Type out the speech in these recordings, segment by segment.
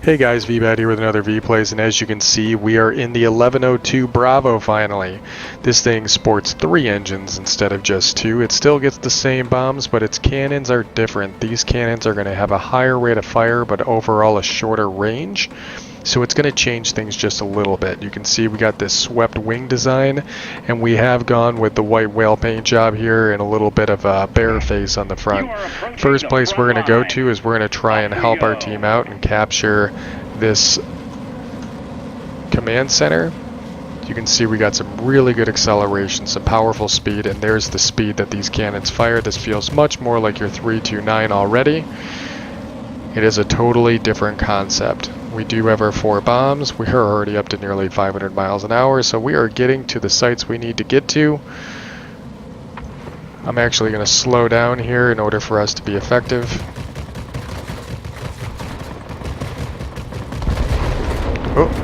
Hey guys, Veebat here with another V-Plays, and as you can see, we are in the 1102 Bravo finally. This thing sports 3 engines instead of just 2. It still gets the same bombs, but its cannons are different. These cannons are going to have a higher rate of fire, but overall a shorter range. So it's going to change things just a little bit. You can see we got this swept wing design, and we have gone with the white whale paint job here and a little bit of a bear face on the front. First place we're going to go to is we're going to try and help our team out and capture this command center. You can see we got some really good acceleration, some powerful speed, and there's the speed that these cannons fire. This feels much more like your 329 already. It is a totally different concept. We do have our 4 bombs. We are already up to nearly 500 miles an hour, so we are getting to the sites we need to get to. I'm actually going to slow down here in order for us to be effective. Oh.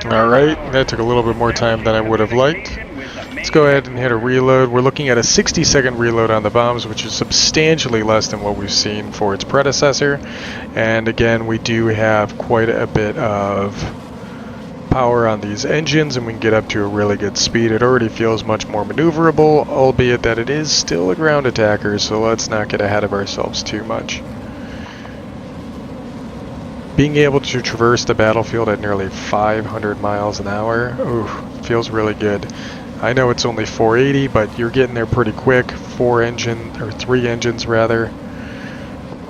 Alright, that took a little bit more time than I would have liked. Let's go ahead and hit a reload. We're looking at a 60-second reload on the bombs, which is substantially less than what we've seen for its predecessor. And again, we do have quite a bit of power on these engines, and we can get up to a really good speed. It already feels much more maneuverable, albeit that it is still a ground attacker, so let's not get ahead of ourselves too much. Being able to traverse the battlefield at nearly 500 miles an hour, ooh, feels really good. I know it's only 480, but you're getting there pretty quick. 3 engines rather.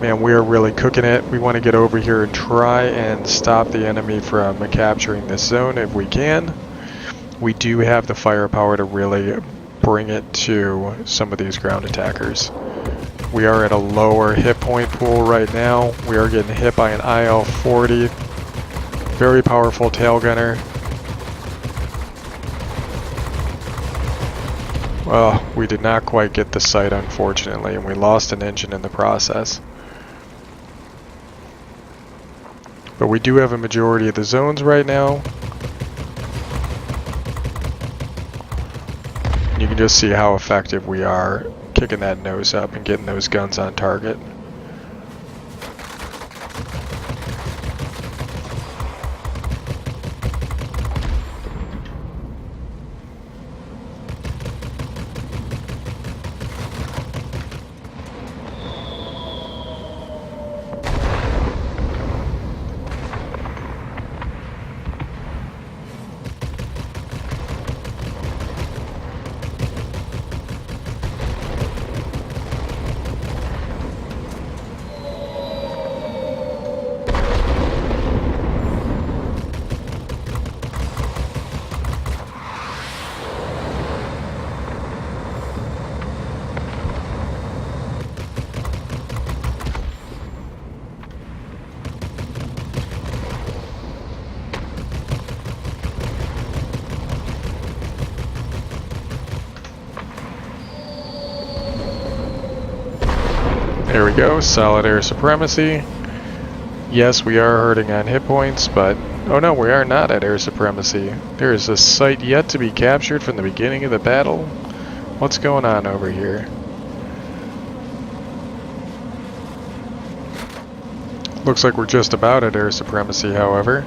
Man, we are really cooking it. We want to get over here and try and stop the enemy from capturing this zone if we can. We do have the firepower to really bring it to some of these ground attackers. We are at a lower hit point pool right now. We are getting hit by an IL-40. Very powerful tail gunner. Well, we did not quite get the sight, unfortunately, and we lost an engine in the process. But we do have a majority of the zones right now. You can just see how effective we are kicking that nose up and getting those guns on target. There we go, solid air supremacy. Yes, we are hurting on hit points, but... Oh no, we are not at air supremacy. There is a site yet to be captured from the beginning of the battle. What's going on over here? Looks like we're just about at air supremacy, however.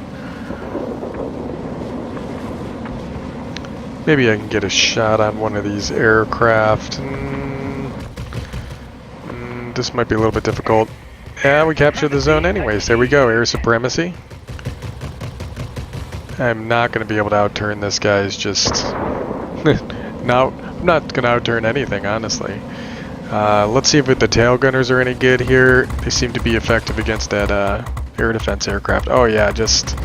Maybe I can get a shot on one of these aircraft. This might be a little bit difficult. Yeah, we captured the zone anyways. There we go, air supremacy. I'm not going to be able to outturn this guy. It's just... no, I'm not going to outturn anything, honestly. Let's see if the tail gunners are any good here. They seem to be effective against that air defense aircraft. Oh yeah, just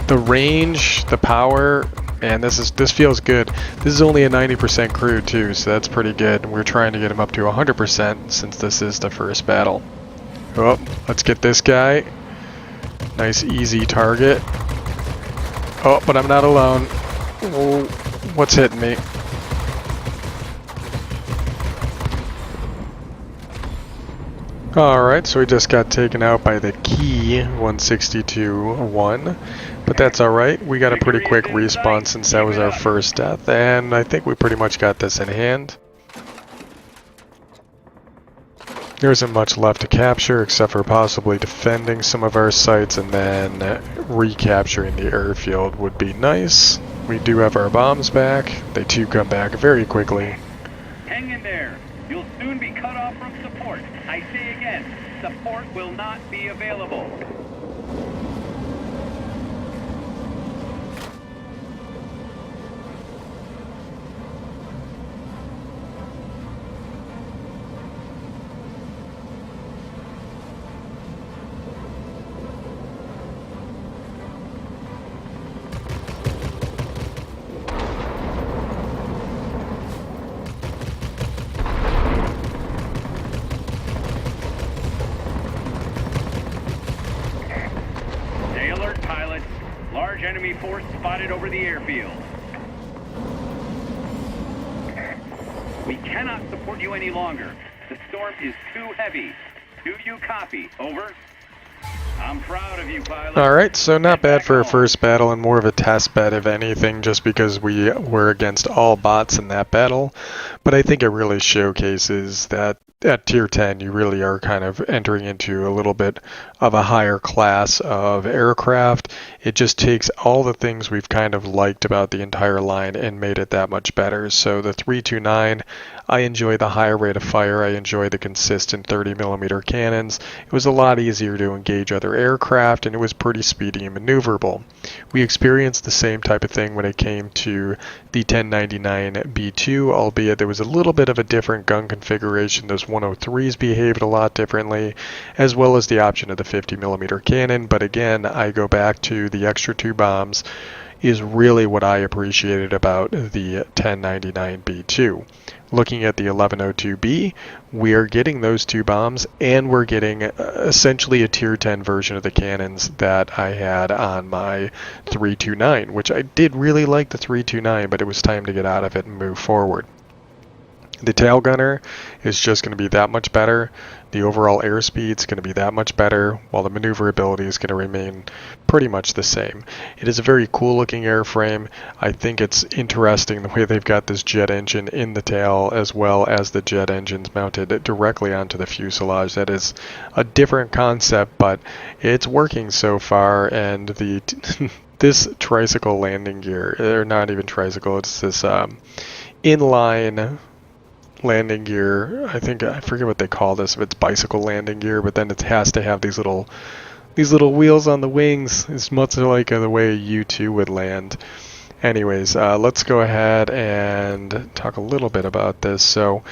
the range, the power, man, this feels good. This is only a 90% crew too, so that's pretty good. We're trying to get him up to 100% since this is the first battle. Oh, let's get this guy. Nice easy target. Oh, but I'm not alone. Oh, what's hitting me? Alright, so we just got taken out by the key 162-1, but that's alright. We got a pretty quick respawn since that was our first death, and I think we pretty much got this in hand. There isn't much left to capture except for possibly defending some of our sites, and then recapturing the airfield would be nice. We do have our bombs back. They too come back very quickly. Hang in there. You'll soon be cut off from support. I say again, support will not be available. Large enemy force spotted over the airfield. We cannot support you any longer. The storm is too heavy. Do you copy? Over. I'm proud of you, pilot. Alright, so not bad for a first battle and more of a test bed if anything, just because we were against all bots in that battle. But I think it really showcases that at tier 10 you really are kind of entering into a little bit of a higher class of aircraft. It just takes all the things we've kind of liked about the entire line and made it that much better. So the 329, I enjoy the higher rate of fire, I enjoy the consistent 30mm cannons. It was a lot easier to engage other aircraft, and it was pretty speedy and maneuverable. We experienced the same type of thing when it came to the 1099 B2, albeit there was a little bit of a different gun configuration. Those 103s behaved a lot differently, as well as the option of the 50mm cannon. But again, I go back to the extra 2 bombs is really what I appreciated about the 1099 B2. Looking at the 1102B, we are getting those 2 bombs, and we're getting essentially a tier 10 version of the cannons that I had on my 329, which I did really like the 329, but it was time to get out of it and move forward. The tail gunner is just going to be that much better. The overall airspeed is going to be that much better, while the maneuverability is going to remain pretty much the same. It is a very cool looking airframe. I think it's interesting the way they've got this jet engine in the tail, as well as the jet engines mounted directly onto the fuselage. That is a different concept, but it's working so far, and the this tricycle landing gear, or not even tricycle, it's this inline landing gear. I forget what they call this, if it's bicycle landing gear, but then it has to have these little wheels on the wings. It's much like the way a U2 would land. Anyways, let's go ahead and talk a little bit about this. So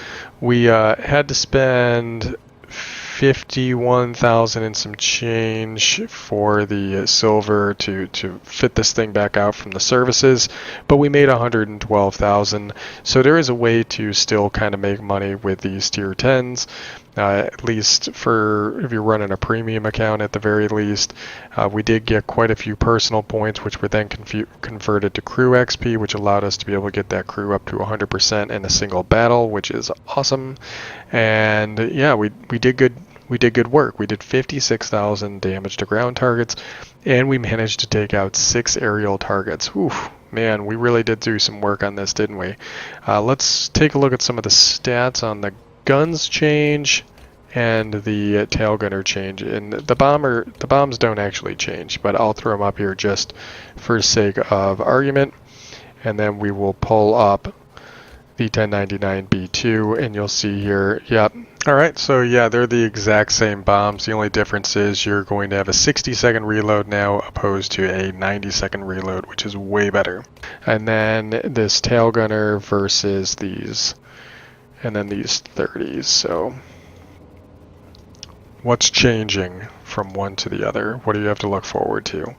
we had to spend 51,000 and some change for the silver to fit this thing back out from the services, but we made 112,000. So there is a way to still kind of make money with these tier 10s. At least for if you're running a premium account at the very least. We did get quite a few personal points, which were then converted to crew XP, which allowed us to be able to get that crew up to 100% in a single battle, which is awesome. And yeah, we did good. we did good work. We did 56,000 damage to ground targets, and we managed to take out 6 aerial targets. Whew, man, we really did do some work on this, didn't we? Let's take a look at some of the stats on the guns change and the tail gunner change. And the bombs don't actually change, but I'll throw them up here just for sake of argument. And then we will pull up the 1099B2, and you'll see here, yep. Alright, so yeah, they're the exact same bombs. The only difference is you're going to have a 60-second reload now opposed to a 90-second reload, which is way better. And then this tail gunner versus these, and then these 30s. So what's changing from one to the other? What do you have to look forward to?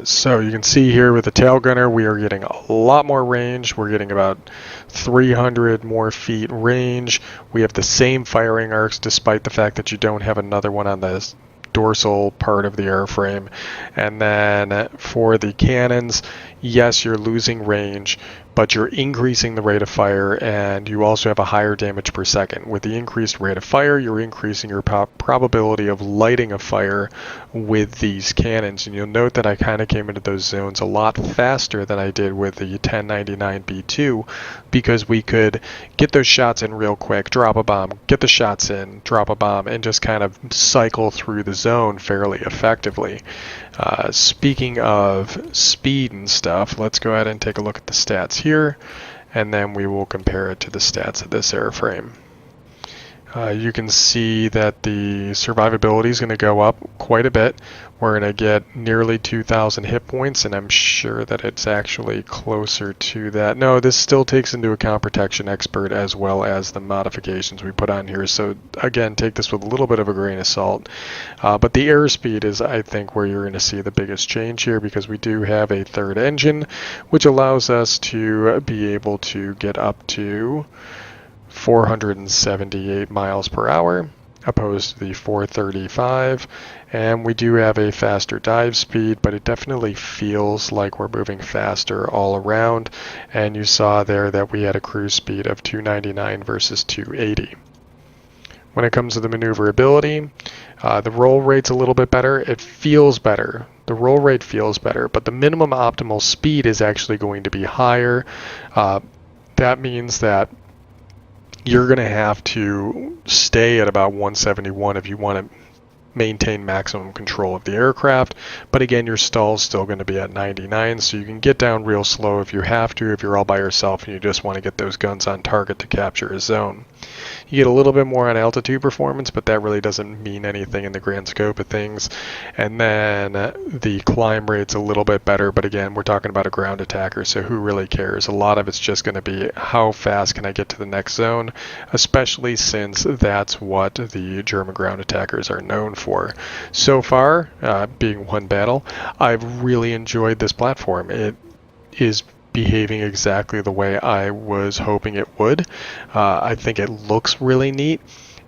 So you can see here with the tail gunner, we are getting a lot more range. We're getting about 300 more feet range. We have the same firing arcs despite the fact that you don't have another one on the dorsal part of the airframe. And then for the cannons, yes, you're losing range, but you're increasing the rate of fire, and you also have a higher damage per second. With the increased rate of fire, you're increasing your probability of lighting a fire with these cannons. And you'll note that I kind of came into those zones a lot faster than I did with the 1099B2, because we could get those shots in real quick, drop a bomb, get the shots in, drop a bomb, and just kind of cycle through the zone fairly effectively. Speaking of speed and stuff, let's go ahead and take a look at the stats here, and then we will compare it to the stats of this airframe. You can see that the survivability is going to go up quite a bit. We're going to get nearly 2,000 hit points, and I'm sure that it's actually closer to that. No, this still takes into account Protection Expert as well as the modifications we put on here. So again, take this with a little bit of a grain of salt. But the airspeed is, I think, where you're going to see the biggest change here, because we do have a third engine, which allows us to be able to get up to 478 miles per hour opposed to the 435, and we do have a faster dive speed, but it definitely feels like we're moving faster all around. And you saw there that we had a cruise speed of 299 versus 280. When it comes to the maneuverability, the roll rate's a little bit better. It feels better. The roll rate feels better, but the minimum optimal speed is actually going to be higher. That means that you're going to have to stay at about 171 if you want to maintain maximum control of the aircraft. But again, your stall's still going to be at 99, so you can get down real slow if you have to, if you're all by yourself and you just want to get those guns on target to capture a zone. You get a little bit more on altitude performance, but that really doesn't mean anything in the grand scope of things. And then the climb rate's a little bit better, but again, we're talking about a ground attacker, so who really cares? A lot of it's just going to be how fast can I get to the next zone, especially since that's what the German ground attackers are known for. So far, being one battle, I've really enjoyed this platform. It is behaving exactly the way I was hoping it would. I think it looks really neat,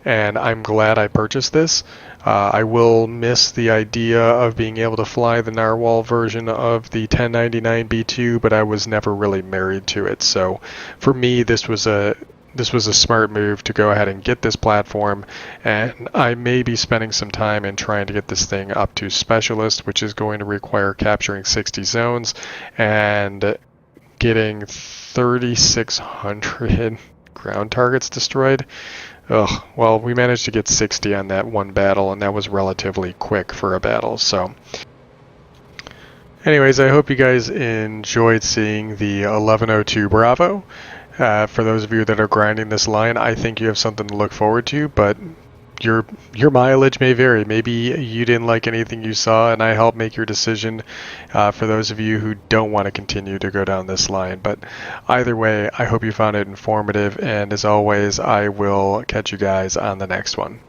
and I'm glad I purchased this. I will miss the idea of being able to fly the narwhal version of the 1099B2, but I was never really married to it. So for me, this was a smart move to go ahead and get this platform, and I may be spending some time in trying to get this thing up to Specialist, which is going to require capturing 60 zones and getting 3,600 ground targets destroyed. Ugh, well, we managed to get 60 on that one battle, and that was relatively quick for a battle, so. Anyways, I hope you guys enjoyed seeing the 1102 Bravo. For those of you that are grinding this line, I think you have something to look forward to, but your mileage may vary. Maybe you didn't like anything you saw, and I helped make your decision for those of you who don't want to continue to go down this line. But either way, I hope you found it informative, and as always, I will catch you guys on the next one.